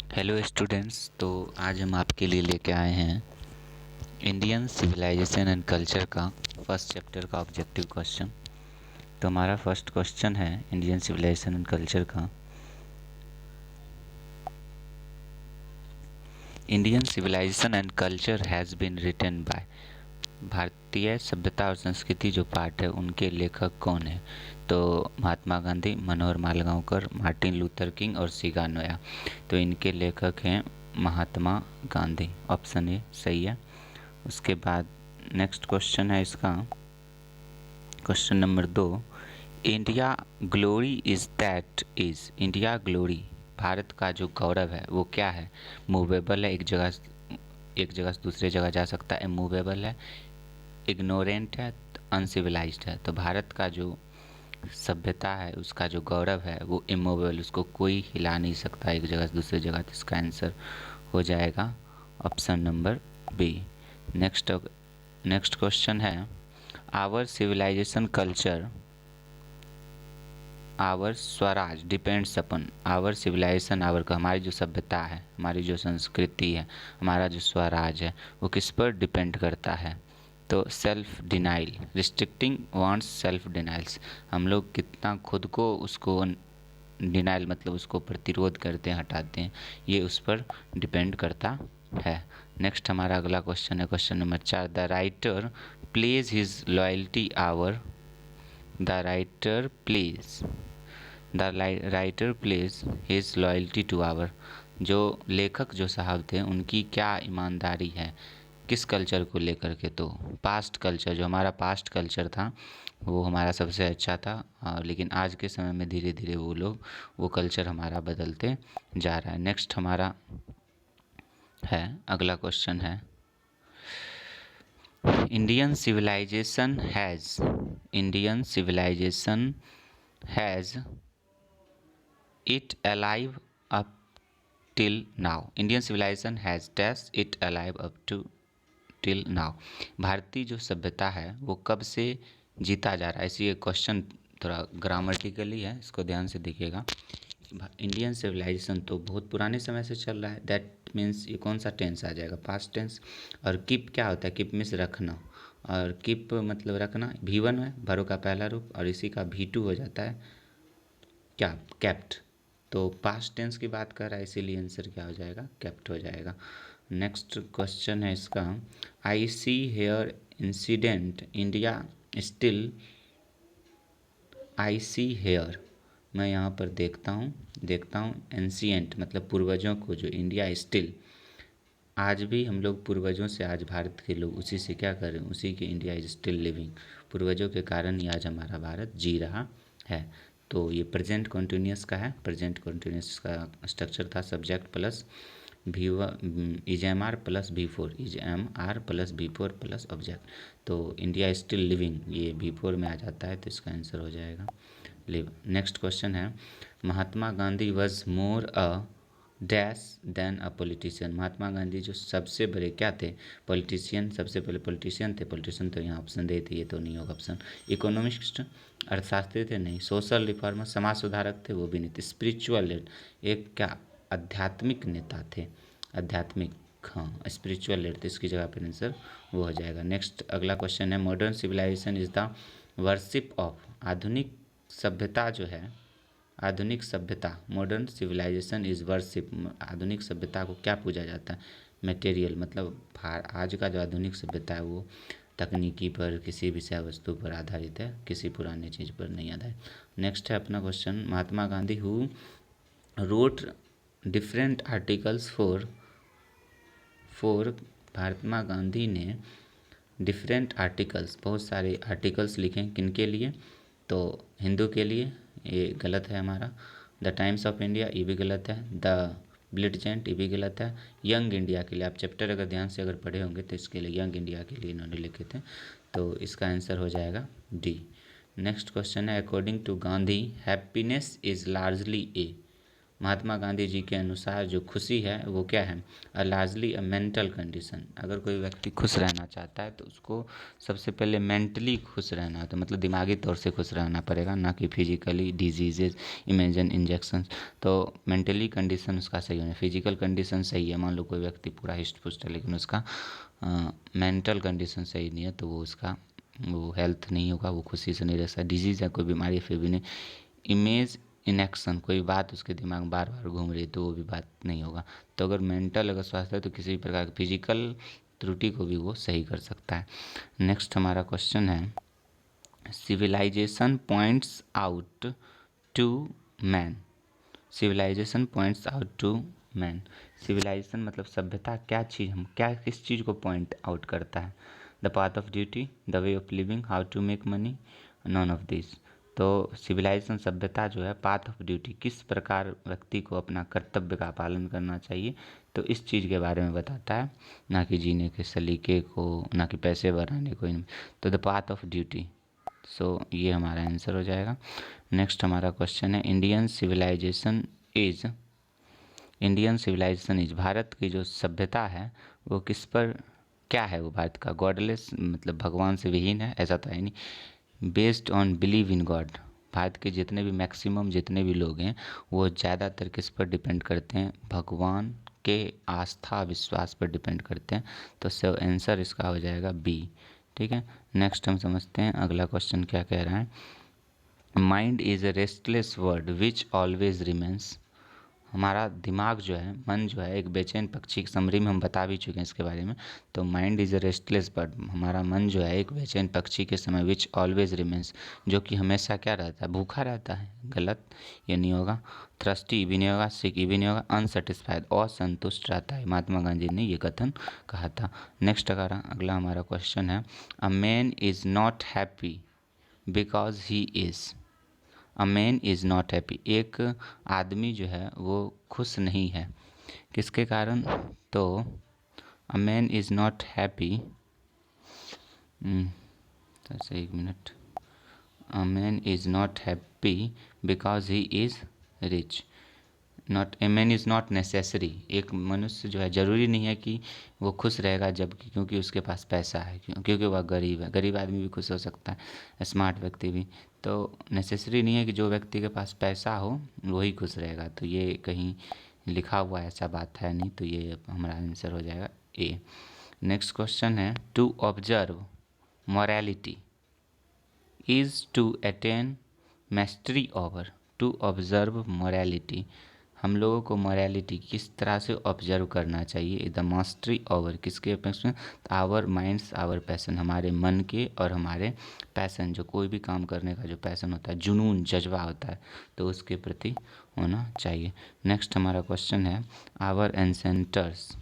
Hello students. तो आज हम आपके लिए लेके आए हैं इंडियन सिविलाइजेशन एंड कल्चर का फर्स्ट चैप्टर का ऑब्जेक्टिव क्वेश्चन। तो हमारा फर्स्ट क्वेश्चन है इंडियन सिविलाइजेशन एंड कल्चर का, Indian civilization and culture has been written by. भारतीय सभ्यता और संस्कृति जो पाठ है उनके लेखक कौन है? तो महात्मा गांधी, मनोहर मालगांवकर, मार्टिन लूथर किंग और सिगानोया। तो इनके लेखक हैं महात्मा गांधी। ऑप्शन ए सही है। उसके बाद नेक्स्ट क्वेश्चन है इसका, question number 2। India glory is that is. India glory, Bharat का जो गौरव है वो क्या है? मूवेबल है, एक जगह से दूसरे जगह जा सकता है, मूवेबल है, इग्नोरेंट है, अनसिविलाइज्ड है। तो भारत का जो सभ्यता है उसका जो गौरव है वो इमूवेबल, उसको कोई हिला नहीं सकता एक जगह से दूसरी जगह। तो इसका आंसर हो जाएगा option number B. Next question है, our civilisation culture, our swaraj depends upon. Our civilisation, our का हमारी जो सभ्यता है, हमारी जो संस्कृति है, हमारा जो स्वराज है वो किस पर डिपेंड करता है? तो self denial, restricting wants self denials. हम लोग कितना खुद को उसको डिनाइल मतलब उसको प्रतिरोध करते हैं, हटाते हैं, ये उस पर डिपेंड करता है। नेक्स्ट हमारा अगला क्वेश्चन है question number 4। The writer pledge his loyalty our. The writer pledge the writer pledge his loyalty to our. जो लेखक जो साहब थे उनकी क्या ईमानदारी है किस कल्चर को लेकर के? तो पास्ट कल्चर, जो हमारा पास्ट कल्चर था वो हमारा सबसे अच्छा था, लेकिन आज के समय में धीरे धीरे वो कल्चर हमारा बदलते जा रहा है। नेक्स्ट हमारा है अगला क्वेश्चन है, Indian civilization has it alive up till now। Indian civilization has dash it alive up to till now. भारतीय जो सभ्यता है वो कब से जीता जा रहा है? इसी एक क्वेश्चन थोड़ा ग्रामेटिकली है, इसको ध्यान से देखिएगा। इंडियन सिविलाइजेशन तो बहुत पुराने समय से चल रहा है, दैट मीन्स ये कौन सा टेंस आ जाएगा? Past tense. और कीप क्या होता है? कीप मीन्स रखना, और कीप मतलब रखना, V1 है भरो का पहला रूप, और इसी का V2 हो जाता है क्या? कैप्ट। तो पास्ट टेंस की बात कर रहा है इसीलिए आंसर क्या हो जाएगा? कैप्ट हो जाएगा। नेक्स्ट क्वेश्चन है इसका, आई see here incident India still. I see here, मैं यहाँ पर देखता हूँ एंशिएंट मतलब पूर्वजों को, जो इंडिया स्टिल, आज भी हम लोग पूर्वजों से, आज भारत के लोग उसी से क्या कर रहे हैं? उसी के इंडिया इज स्टिल लिविंग। पूर्वजों के कारण ही आज हमारा भारत जी रहा है। तो ये प्रेजेंट कॉन्टिन्यूस का है। प्रेजेंट कॉन्टिन्यूस का स्ट्रक्चर था subject plus is am are plus V4, is am are plus V4 plus object. तो इंडिया स्टिल लिविंग ये V4 में आ जाता है, तो इसका आंसर हो जाएगा लिव। नेक्स्ट क्वेश्चन है, Mahatma Gandhi was more a dash than a politician. Mahatma Gandhi जो सबसे बड़े क्या थे? पॉलिटिशियन, सबसे पहले पॉलिटिशियन थे। पॉलिटिशियन तो यहाँ ऑप्शन दे थे, ये तो नहीं होगा ऑप्शन। इकोनॉमिस्ट, अर्थशास्त्री थे? नहीं। सोशल रिफॉर्मर, समाज सुधारक थे? वो भी नहीं थे। स्पिरिचुअल लीडर, एक क्या आध्यात्मिक नेता थे? आध्यात्मिक, हाँ स्पिरिचुअल लीडर थे, इसकी जगह पर आंसर वो हो जाएगा। नेक्स्ट अगला क्वेश्चन है, modern civilization is the worship of. आधुनिक सभ्यता जो है, आधुनिक सभ्यता, मॉडर्न सिविलाइजेशन इज वर्शिप, आधुनिक सभ्यता को क्या पूजा जाता है? मटेरियल, मतलब आज का जो आधुनिक सभ्यता है वो तकनीकी पर, किसी विषय वस्तु पर आधारित है, किसी पुराने चीज़ पर नहीं आधारित। नेक्स्ट है अपना question, Mahatma Gandhi who wrote different articles for Mahatma Gandhi ने डिफरेंट आर्टिकल्स, बहुत सारे आर्टिकल्स लिखे, किनके लिए? तो हिंदू के लिए, ये गलत है हमारा। द टाइम्स ऑफ इंडिया, ये भी गलत है। द ब्लिटजेंट, ये भी गलत है। यंग इंडिया के लिए, आप चैप्टर अगर ध्यान से अगर पढ़े होंगे तो इसके लिए यंग इंडिया के लिए इन्होंने लिखे थे, तो इसका आंसर हो जाएगा D। नेक्स्ट क्वेश्चन है, according to Gandhi happiness is largely a. Mahatma Gandhi ji के अनुसार जो खुशी है वो क्या है, लार्जली अ मेंटल कंडीशन। अगर कोई व्यक्ति खुश रहना चाहता है तो उसको सबसे पहले मेंटली खुश रहना है, तो मतलब दिमागी तौर से खुश रहना पड़ेगा, ना कि फिजिकली डिजीजेज इमेजिन इंजेक्शन। तो मेंटली कंडीशन उसका सही होना, फिजिकल कंडीशन सही है, मान लो कोई व्यक्ति पूरा हिस्ट पुस्ट है लेकिन उसका मेंटल कंडीशन सही नहीं है, तो वो उसका वो हेल्थ नहीं होगा, वो खुशी से नहीं रह सकता। डिजीज़ है, कोई बीमारी है, फिर भी नहीं। इमेज इन एक्शन, कोई बात उसके दिमाग में बार बार घूम रही है तो वो भी बात नहीं होगा। तो अगर मेंटल अगर स्वास्थ्य है तो किसी भी प्रकार की फिजिकल त्रुटि को भी वो सही कर सकता है। नेक्स्ट हमारा क्वेश्चन है, civilization points out to man. Civilization points out to man. Civilization मतलब सभ्यता क्या चीज़, हम क्या किस चीज़ को पॉइंट आउट करता है, the path of duty, the way of living, how to make money, none of this. तो सिविलाइजेशन सभ्यता जो है पाथ ऑफ ड्यूटी, किस प्रकार व्यक्ति को अपना कर्तव्य का पालन करना चाहिए, तो इस चीज़ के बारे में बताता है, ना कि जीने के सलीके को, ना कि पैसे बनाने को। तो द पाथ ऑफ ड्यूटी, सो ये हमारा आंसर हो जाएगा। नेक्स्ट हमारा क्वेश्चन है, इंडियन सिविलाइजेशन इज, भारत की जो सभ्यता है वो किस पर, क्या है वो भारत का, गॉडलेस मतलब भगवान से विहीन है, ऐसा तो है नहीं। Based on believe in God, Bharat के जितने भी मैक्सिमम जितने भी लोग हैं वो ज़्यादातर किस पर डिपेंड करते हैं, भगवान के आस्था विश्वास पर डिपेंड करते हैं। तो सो आंसर इसका हो जाएगा बी। ठीक है, नेक्स्ट हम समझते हैं अगला क्वेश्चन क्या कह रहा है। Mind is a restless word which always remains. हमारा दिमाग जो है, मन जो है, एक बेचैन पक्षी की समरी में हम बता भी चुके हैं इसके बारे में। तो mind is a restless bird, हमारा मन जो है एक बेचैन पक्षी के समय, विच ऑलवेज रिमेंस, जो कि हमेशा क्या रहता है, भूखा रहता है। गलत, ये नहीं होगा। थ्रस्टी भी नहीं होगा, सिक भी नहीं होगा, अनसेटिस्फाइड, असंतुष्ट रहता है। महात्मा गांधी ने ये कथन कहा था। नेक्स्ट अगला हमारा क्वेश्चन है, अ man is not happy because he is. A man is not happy, एक आदमी जो है वो खुश नहीं है, किसके कारण, तो a man is not happy, एक मिनट, a man is not happy because he is rich. Not a man is not necessary, एक मनुष्य जो है ज़रूरी नहीं है कि वो खुश रहेगा जबकि क्योंकि उसके पास पैसा है, क्योंकि वह गरीब है। गरीब आदमी भी खुश हो सकता है, स्मार्ट व्यक्ति भी। तो नेसेसरी नहीं है कि जो व्यक्ति के पास पैसा हो वही खुश रहेगा, तो ये कहीं लिखा हुआ ऐसा बात है नहीं, तो ये हमारा आंसर हो जाएगा ए। नेक्स्ट क्वेश्चन है, to observe morality is to attain mastery over. To observe morality, हम लोगों को मॉरलिटी किस तरह से ऑब्जर्व करना चाहिए, द मास्टरी ओवर, किसके अपेक्ष में, आवर माइंड्स आवर पैसन, हमारे मन के और हमारे पैसन, जो कोई भी काम करने का जो पैसन होता है, जुनून जज्बा होता है, तो उसके प्रति होना चाहिए। नेक्स्ट हमारा क्वेश्चन है, आवर एंसेंटर्स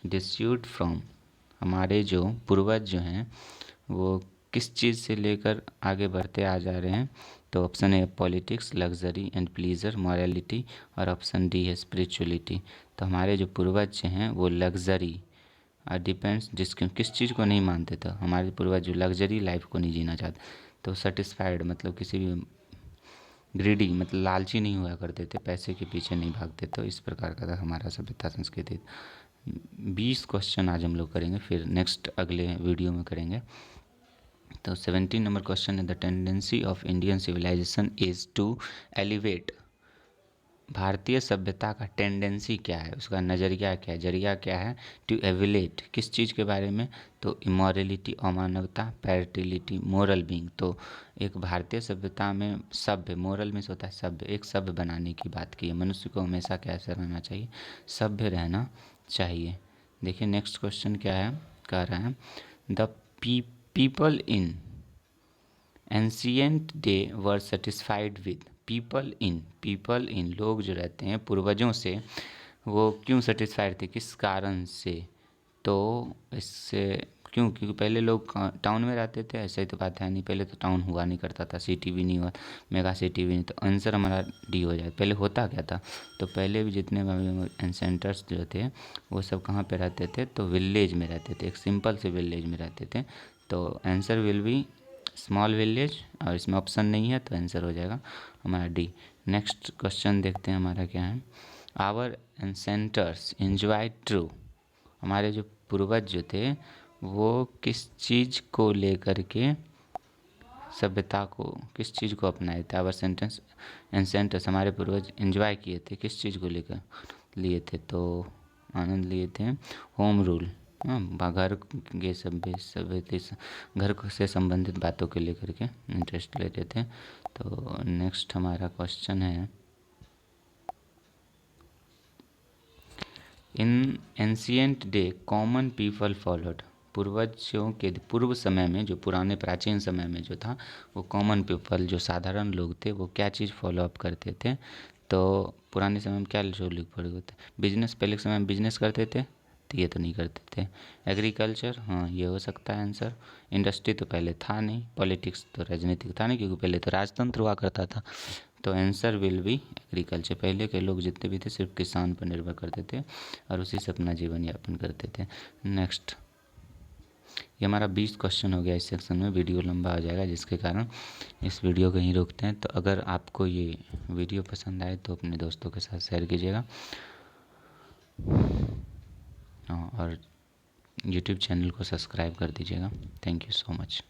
डिस्यूट फ्रॉम, हमारे जो पूर्वज जो हैं वो किस चीज़ से लेकर आगे बढ़ते आ जा रहे हैं, तो option A politics, luxury and pleaser, morality, और ऑप्शन डी है स्पिरिचुअलिटी। तो हमारे जो पूर्वज हैं वो लग्जरी डिपेंड्स, किस चीज़ को नहीं मानते थे, हमारे पूर्वज जो लग्जरी लाइफ को नहीं जीना चाहते, तो सेटिस्फाइड मतलब किसी भी ग्रीडी मतलब लालची नहीं हुआ करते थे, पैसे के पीछे नहीं भागते, तो इस प्रकार का था हमारा सभ्यता संस्कृति। 20 क्वेश्चन आज हम लोग करेंगे, फिर नेक्स्ट अगले वीडियो में करेंगे। तो 17 नंबर क्वेश्चन है, the tendency of Indian civilization is to elevate. भारतीय सभ्यता का टेंडेंसी क्या है, उसका नज़रिया क्या है, जरिया क्या है, टू एविलेट, किस चीज़ के बारे में, तो इमोरलिटी, अमानवता, फर्टिलिटी, मोरल बीइंग। तो एक भारतीय सभ्यता में सभ्य, मोरल में से होता है सभ्य, एक सभ्य बनाने की बात की है। मनुष्य को हमेशा कैसे रहना चाहिए, सभ्य रहना चाहिए। देखिए नेक्स्ट क्वेश्चन क्या है, कह रहा है, the people in ancient day were satisfied with. People in लोग जो रहते हैं पूर्वजों से, वो क्यों सेटिस्फाइड थे, किस कारण से, तो इससे क्यों, क्योंकि पहले लोग टाउन में रहते थे, ऐसा ही तो बात है नहीं, पहले तो टाउन हुआ नहीं करता था, सिटी भी नहीं हुआ, मेगा सिटी भी नहीं, तो आंसर हमारा डी हो जाए। पहले होता क्या था, तो पहले भी जितने एंसेंटर्स जो थे वो सब कहाँ पे रहते थे, तो विलेज में रहते थे, एक सिंपल से विलेज में रहते थे। तो answer will be small village, और इसमें ऑप्शन नहीं है तो आंसर हो जाएगा हमारा डी। नेक्स्ट क्वेश्चन देखते हैं हमारा क्या है। आवर एंसेंटर्स एंजॉय ट्रू, हमारे जो पूर्वज जो थे वो किस चीज़ को लेकर के सभ्यता को, किस चीज़ को अपनाए थे। आवर सेंटेंस एंसेंटर्स, हमारे पूर्वज एंजॉय किए थे, किस चीज़ को लेकर लिए थे, तो आनंद लिए थे होम रूल, घर के घर से संबंधित बातों को लेकर के इंटरेस्ट लेते थे। तो नेक्स्ट हमारा क्वेश्चन है, in ancient day common people followed, पूर्वजों के पूर्व समय में, जो पुराने प्राचीन समय में जो था, वो कॉमन पीपल जो साधारण लोग थे वो क्या चीज़ फॉलो अप करते थे। तो पुराने समय में क्या जो लोग पड़े होते, बिजनेस, पहले के समय में बिजनेस करते थे, तो ये तो नहीं करते थे। एग्रीकल्चर, हाँ ये हो सकता है आंसर। इंडस्ट्री तो पहले था नहीं। पॉलिटिक्स तो राजनीतिक था नहीं, क्योंकि पहले तो राजतंत्र हुआ करता था। तो आंसर विल बी एग्रीकल्चर। पहले के लोग जितने भी थे सिर्फ किसान पर निर्भर करते थे और उसी से अपना जीवन यापन करते थे। नेक्स्ट, ये हमारा 20 क्वेश्चन हो गया इस सेक्शन में। वीडियो लंबा हो जाएगा, जिसके कारण इस वीडियो को यहीं रोकते हैं। तो अगर आपको ये वीडियो पसंद आए तो अपने दोस्तों के साथ शेयर कीजिएगा, और यूट्यूब चैनल को सब्सक्राइब कर दीजिएगा। Thank you so much.